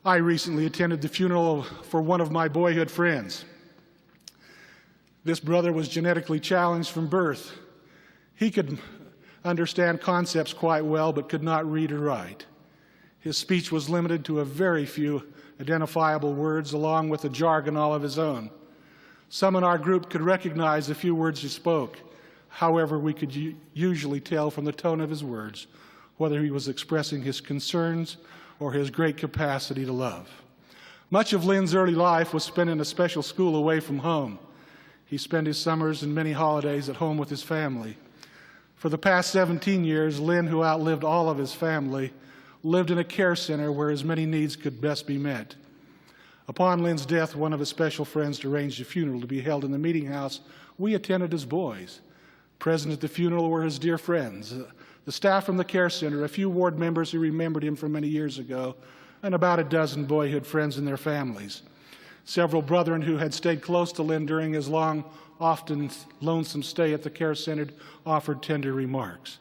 I recently attended the funeral for one of my boyhood friends. This brother was genetically challenged from birth. He could understand concepts quite well, but could not read or write. His speech was limited to a very few identifiable words, along with a jargon all of his own. Some in our group could recognize the few words he spoke. However, we could usually tell from the tone of his words whether he was expressing his concerns or his great capacity to love. Much of Lynn's early life was spent in a special school away from home. He spent his summers and many holidays at home with his family. For the past 17 years, Lynn, who outlived all of his family, lived in a care center where his many needs could best be met. Upon Lynn's death, one of his special friends arranged a funeral to be held in the meeting house we attended as boys. Present at the funeral were his dear friends, the staff from the care center, a few ward members who remembered him from many years ago, and about a dozen boyhood friends and their families. Several brethren who had stayed close to Lynn during his long, often lonesome stay at the care center offered tender remarks.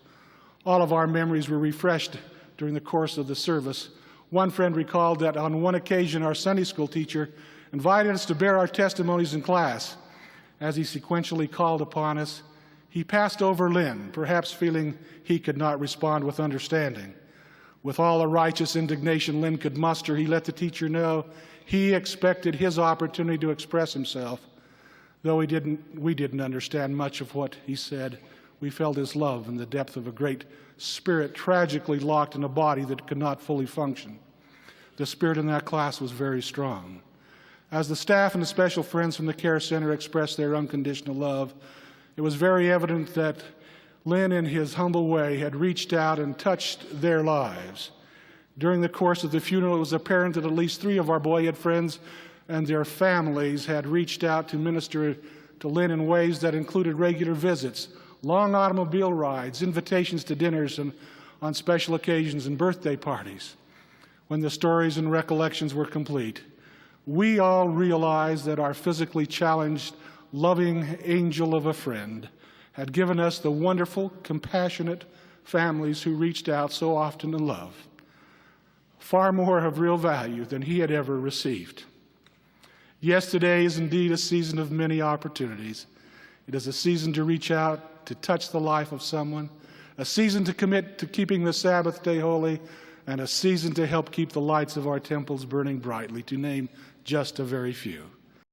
All of our memories were refreshed during the course of the service. One friend recalled that on one occasion our Sunday school teacher invited us to bear our testimonies in class. As he sequentially called upon us, he passed over Lynn, perhaps feeling he could not respond with understanding. With all the righteous indignation Lynn could muster, he let the teacher know he expected his opportunity to express himself. Though we didn't understand much of what he said, we felt his love and the depth of a great spirit tragically locked in a body that could not fully function. The spirit in that class was very strong. As the staff and the special friends from the care center expressed their unconditional love, it was very evident that Lynn, in his humble way, had reached out and touched their lives. During the course of the funeral, it was apparent that at least 3 of our boyhood friends and their families had reached out to minister to Lynn in ways that included regular visits, long automobile rides, invitations to dinners and on special occasions and birthday parties. When the stories and recollections were complete, we all realized that our physically challenged, loving angel of a friend had given us the wonderful, compassionate families who reached out so often in love, far more of real value than he had ever received. Yes, today is indeed a season of many opportunities. It is a season to reach out, to touch the life of someone, a season to commit to keeping the Sabbath day holy, and a season to help keep the lights of our temples burning brightly, to name just a very few.